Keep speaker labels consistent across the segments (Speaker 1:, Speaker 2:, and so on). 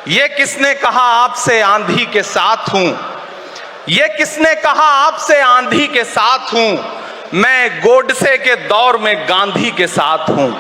Speaker 1: ये किसने कहा आपसे आंधी के साथ हूं? ये किसने कहा आपसे आंधी के साथ हूं? मैं गोडसे के दौर में गांधी के साथ हूं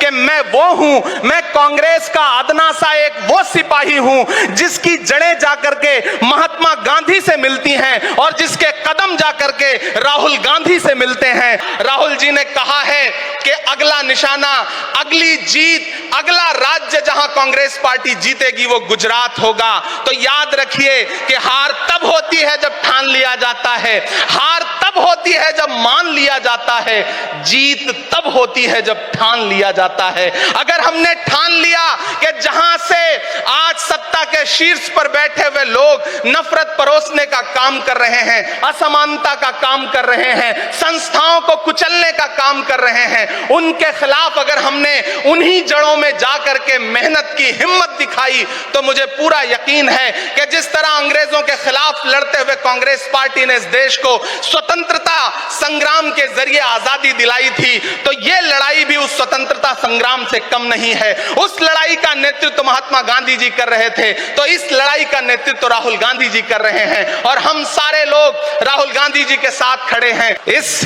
Speaker 1: कि मैं वो हूं, मैं कांग्रेस का अदना सा एक वो सिपाही हूं जिसकी जड़ें जाकर के महात्मा गांधी से मिलती हैं और जिसके कदम जाकर के राहुल गांधी से मिलते हैं। राहुल जी ने कहा है कि अगला निशाना, अगली जीत, अगला राज्य जहां कांग्रेस पार्टी जीतेगी वो गुजरात होगा। तो याद रखिए कि हार तब होती है जब ठान लिया जाता है, हार तब होती है जब मान लिया जाता है, जीत तब होती है जब ठान लिया जाता है। अगर हमने ठान लिया कि जहां से आज सत्ता के शीर्ष पर बैठे हुए लोग नफरत परोसने का काम कर रहे हैं, असमानता का काम कर रहे हैं, संस्थाओं को कुचलने का काम कर रहे हैं, उनके खिलाफ अगर हमने उन्हीं जड़ों में जाकर के मेहनत की हिम्मत दिखाई तो मुझे पूरा यकीन है कि जिस तरह अंग्रेजों के खिलाफ लड़ते हुए कांग्रेस पार्टी ने इस देश को स्वतंत्रता संग्राम के जरिए आजादी दिलाई थी, तो यह लड़ाई भी उस स्वतंत्रता संग्राम से कम नहीं है। उस लड़ाई का नेतृत्व महात्मा गांधी जी कर रहे थे, तो इस लड़ाई का नेतृत्व राहुल गांधी जी कर रहे हैं और हम सारे लोग राहुल गांधी जी के साथ खड़े हैं। इस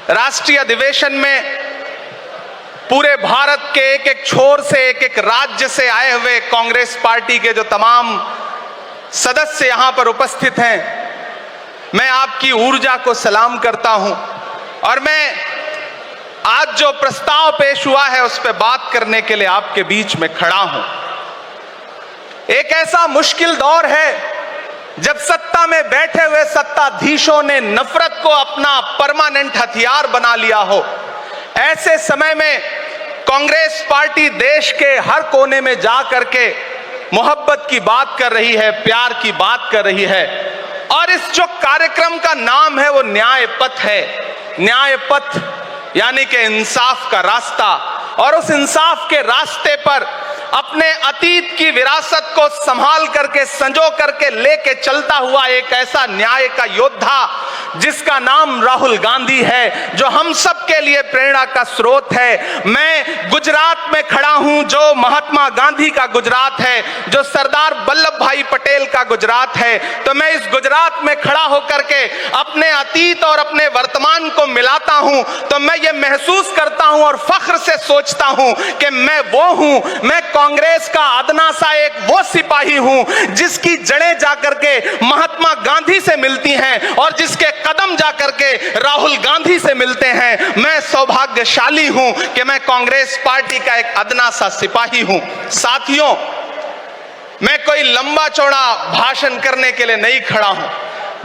Speaker 1: राष्ट्रीय अधिवेशन में पूरे भारत के एक एक छोर से, एक एक राज्य से आए हुए कांग्रेस पार्टी के जो तमाम सदस्य यहां पर उपस्थित हैं, मैं आपकी ऊर्जा को सलाम करता हूं और मैं आज जो प्रस्ताव पेश हुआ है उस पर बात करने के लिए आपके बीच में खड़ा हूं। एक ऐसा मुश्किल दौर है जब सत्ता में बैठे हुए सत्ताधीशों ने नफरत को अपना परमानेंट हथियार बना लिया हो। ऐसे समय में कांग्रेस पार्टी देश के हर कोने में जा करके मोहब्बत की बात कर रही है, प्यार की बात कर रही है और इस जो कार्यक्रम का नाम है वो न्याय पथ है। न्याय पथ यानी कि इंसाफ का रास्ता, और उस इंसाफ के रास्ते पर अपने अतीत की विरासत को संभाल करके, संजो करके लेके चलता हुआ एक ऐसा न्याय का योद्धा जिसका नाम राहुल गांधी है, जो हम सब के लिए प्रेरणा का स्रोत है। मैं गुजरात में खड़ा हूं जो महात्मा गांधी का गुजरात है, जो सरदार वल्लभ भाई पटेल का गुजरात है। तो मैं इस गुजरात में खड़ा होकर के अपने अतीत और अपने वर्तमान को मिलाता हूं तो मैं ये महसूस करता हूं और फख्र से सोचता हूं कि मैं वो हूं, मैं कांग्रेस का अदना सा एक वो सिपाही हूं जिसकी जड़ें जाकर के महात्मा गांधी से मिलती हैं और जिसके कदम जाकर के राहुल गांधी से मिलते हैं। मैं सौभाग्यशाली हूं कि मैं कांग्रेस पार्टी का एक अदना सा सिपाही हूं। साथियों, मैं कोई लंबा चौड़ा भाषण करने के लिए नहीं खड़ा हूं,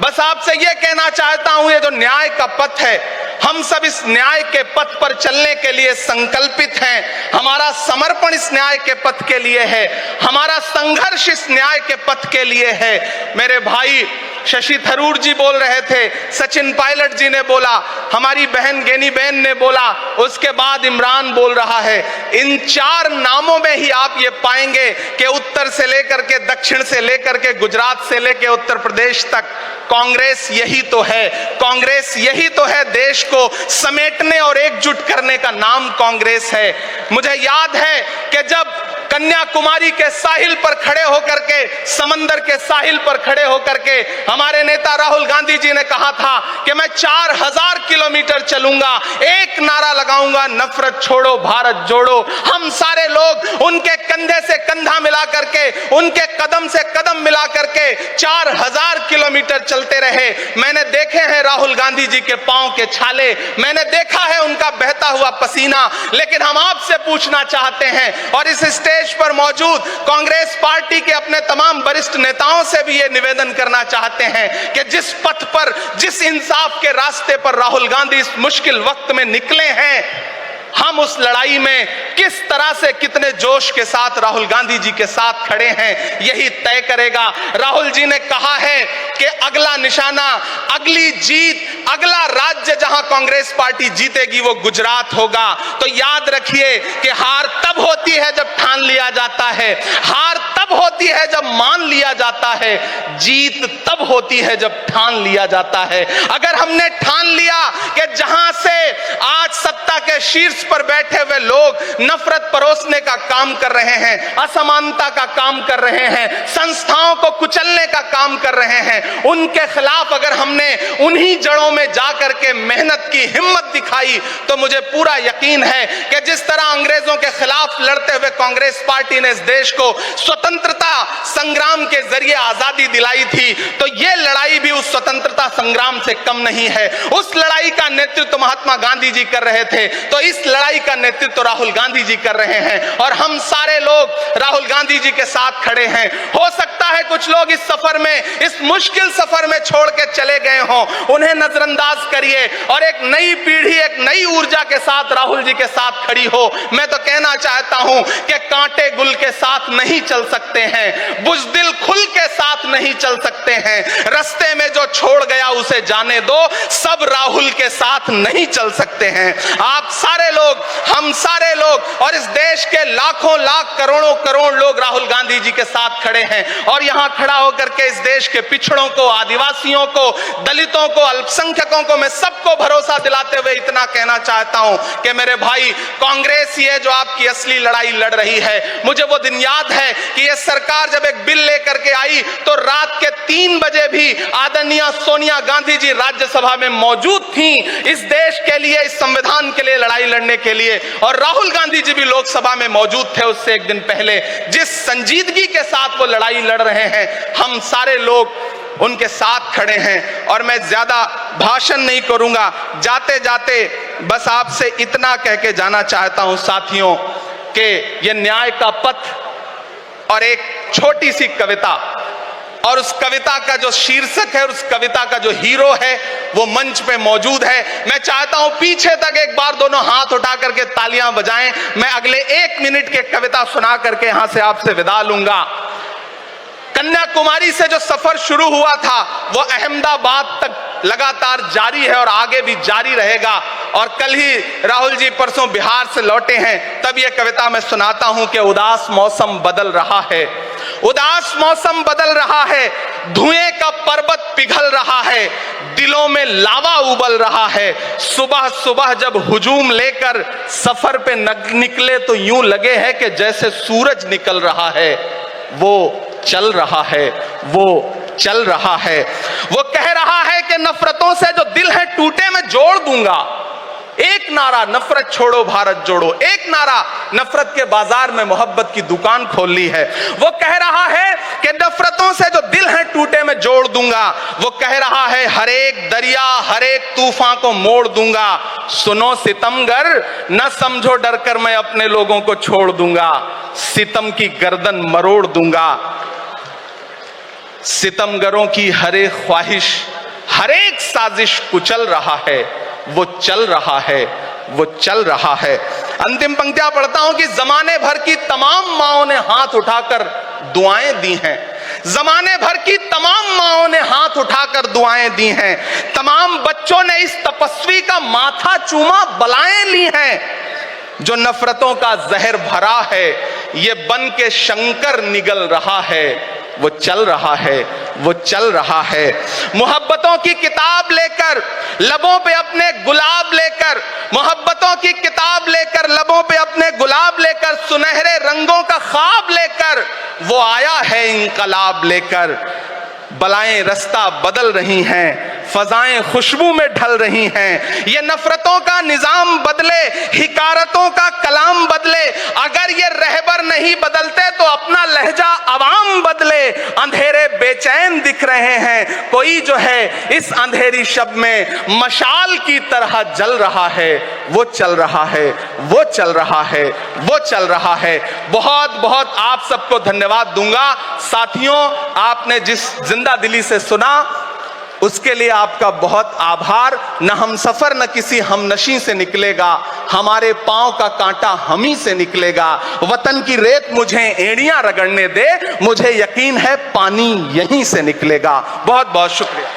Speaker 1: बस आपसे यह कहना चाहता हूं, ये जो न्याय का पथ है, हम सब इस न्याय के पथ पर चलने के लिए संकल्पित हैं। हमारा समर्पण इस न्याय के पथ के लिए है, हमारा संघर्ष इस न्याय के पथ के लिए है। मेरे भाई शशि थरूर जी बोल रहे थे, सचिन पायलट जी ने बोला, हमारी बहन गेनी बहन ने बोला, उसके बाद इमरान बोल रहा है। इन चार नामों में ही आप ये पाएंगे कि उत्तर से लेकर के, दक्षिण से लेकर के, गुजरात से लेकर उत्तर प्रदेश तक कांग्रेस यही तो है। कांग्रेस यही तो है, देश को समेटने और एकजुट करने का नाम कांग्रेस है। मुझे याद है कि जब कन्याकुमारी के साहिल पर खड़े होकर के, समंदर के साहिल पर खड़े होकर के हमारे नेता राहुल गांधी जी ने कहा था कि मैं 4000 किलोमीटर चलूंगा, एक नारा लगाऊंगा, नफरत छोड़ो भारत जोड़ो। हम सारे लोग उनके कंधे से कंधा मिला करके, उनके कदम से कदम मिला करके 4000 किलोमीटर चलते रहे। मैंने देखे हैं राहुल गांधी जी के पांव के छाले, मैंने देखा है उनका बहता हुआ पसीना, लेकिन हम आपसे पूछना चाहते हैं और इस स्टेज पर मौजूद कांग्रेस पार्टी के अपने तमाम वरिष्ठ नेताओं से भी ये निवेदन करना चाहते हैं कि जिस पथ पर, जिस इंसाफ के रास्ते पर राहुल गांधी इस मुश्किल वक्त में निकले हैं, हम उस लड़ाई में किस तरह से, कितने जोश के साथ राहुल गांधी जी के साथ खड़े हैं, यही तय करेगा। राहुल जी ने कहा है कि अगला निशाना, अगली जीत, अगला राज्य जहां कांग्रेस पार्टी जीतेगी वो गुजरात होगा। तो याद रखिए कि हार तब होती है जब ठान लिया जाता है, हार तब होती है जब मान लिया जाता है, जीत तब होती है जब ठान लिया जाता है। अगर हमने ठान लिया कि जहां से आज सत्ता के शीर्ष पर बैठे हुए लोग नफरत परोसने का काम कर रहे हैं, असमानता का काम कर रहे हैं, संस्थाओं को कुचलने का काम कर रहे हैं। उनके खिलाफ अगर हमने उन्हीं जड़ों में जाकर के मेहनत की, हिम्मत दिखाई, तो मुझे पूरा यकीन है कि जिस तरह अंग्रेजों के खिलाफ लड़ते हुए कांग्रेस पार्टी ने इस देश को स्वतंत्रता संग्राम के जरिए आजादी दिलाई थी, तो यह लड़ाई भी उस स्वतंत्रता संग्राम से कम नहीं है। उस लड़ाई का नेतृत्व महात्मा गांधी जी कर रहे थे, तो इस लड़ाई का नेतृत्व राहुल गांधी जी कर रहे हैं, और हम सारे लोग राहुल गांधी जी के साथ खड़े हैं। हो सकता है कुछ लोग इस सफर में, इस मुश्किल सफर में छोड़ के चले गए हों, उन्हें नजरअंदाज करिए और एक नई पीढ़ी, एक नई ऊर्जा के साथ राहुल जी के साथ खड़ी हो। मैं तो कहना चाहता हूं कि कांटे गुल के साथ नहीं चल सकते हैं, बुज़दिल खुल के साथ नहीं चल सकते हैं। रास्ते में जो छोड़ गया उसे जाने दो, सब राहुल के साथ नहीं चल सकते हैं। आप सारे लोग, हम सारे लोग और इस देश के लाखों लाख, करोड़ों करोड़ लोग राहुल गांधी जी के साथ खड़े हैं। और यहां खड़ा होकर के इस देश के पिछड़ों को, आदिवासियों को, दलितों को, अल्पसंख्यकों को मैं सबको भरोसा दिलाते हुए इतना कहना चाहता हूं कि मेरे भाई, कांग्रेस ही है जो आपकी असली लड़ाई लड़ रही है। मुझे वो दिन याद है कि यह सरकार जब एक बिल लेकर के आई तो रात के 3 बजे भी आदरणीय सोनिया गांधी जी राज्यसभा में मौजूद थी इस देश के लिए, इस संविधान के लिए लड़ाई लड़ने के लिए, और राहुल गांधी जी भी लोकसभा में मौजूद थे उससे एक दिन पहले। जिस संजीदगी के साथ वो लड़ाई लड़ रहे हैं, हम सारे लोग उनके साथ खड़े हैं। और मैं ज्यादा भाषण नहीं करूंगा, जाते जाते बस आपसे इतना कह के जाना चाहता हूं साथियों कि यह न्याय का पथ और एक छोटी सी कविता, और उस कविता का जो शीर्षक है, उस कविता का जो हीरो है वो मंच पे मौजूद है। मैं चाहता हूं पीछे तक एक बार दोनों हाथ उठा करके तालियां बजाएं। मैं अगले 1 मिनट के कविता सुना करके यहां से आपसे विदा लूंगा। कन्याकुमारी से जो सफर शुरू हुआ था वो अहमदाबाद तक लगातार जारी है और आगे भी जारी रहेगा। और कल ही राहुल जी परसों बिहार से लौटे हैं, तब यह कविता मैं सुनाता हूं कि उदास मौसम बदल रहा है, उदास मौसम बदल रहा है, धुएं का पर्वत पिघल रहा है, दिलों में लावा उबल रहा है। सुबह सुबह जब हुजूम लेकर सफर पे निकले तो यूं लगे है कि जैसे सूरज निकल रहा है। वो चल रहा है, वो चल रहा है। वो कह रहा है कि नफरतों से जो दिल है टूटे मैं जोड़ दूंगा। एक नारा नफरत छोड़ो भारत जोड़ो, एक नारा नफरत के बाजार में मोहब्बत की दुकान खोल ली है। वो कह रहा है कि नफरतों से जो दिल है टूटे मैं जोड़ दूंगा। वो कह रहा है हर एक दरिया, हर एक तूफान को मोड़ दूंगा। सुनो सितमगर, न समझो डर कर मैं अपने लोगों को छोड़ दूंगा। सितम की गर्दन मरोड़ दूंगा। सितमगरों की हर एक ख्वाहिश, हर एक साजिश कुचल रहा है। वो चल रहा है, वो चल रहा है। अंतिम पंक्तियां पढ़ता हूं कि जमाने भर की तमाम माओं ने हाथ उठाकर दुआएं दी हैं। जमाने भर की तमाम माओं ने हाथ उठाकर दुआएं दी हैं। तमाम बच्चों ने इस तपस्वी का माथा चूमा, बलाएं ली हैं। जो नफरतों का जहर भरा है, ये बन के शंकर निगल रहा है। वो चल रहा है, वो चल रहा है। मोहब्बतों की किताब लेकर, लबों पे अपने गुलाब लेकर, मोहब्बतों की किताब लेकर, लबों पे अपने गुलाब लेकर, सुनहरे रंगों का ख्वाब लेकर वो आया है इंकलाब लेकर। बलाएं रास्ता बदल रही हैं, फजाएं खुशबू में ढल रही हैं। ये नफरतों का निजाम बदले, हिकारतों का कलाम बदले। अगर ये रहबर नहीं बदलते तो अपना लहजा अवाम बदले। अंधेरे बेचैन दिख रहे हैं, कोई जो है इस अंधेरी शब में मशाल की तरह जल रहा है। वो चल रहा है, वो चल रहा है, वो चल रहा है। बहुत बहुत आप सबको धन्यवाद दूंगा। साथियों, आपने जिस जिंदा दिली से सुना उसके लिए आपका बहुत आभार। न हम सफर न किसी हमनशी से निकलेगा, हमारे पांव का कांटा हम ही से निकलेगा। वतन की रेत मुझे एड़ियां रगड़ने दे, मुझे यकीन है पानी यहीं से निकलेगा। बहुत बहुत शुक्रिया।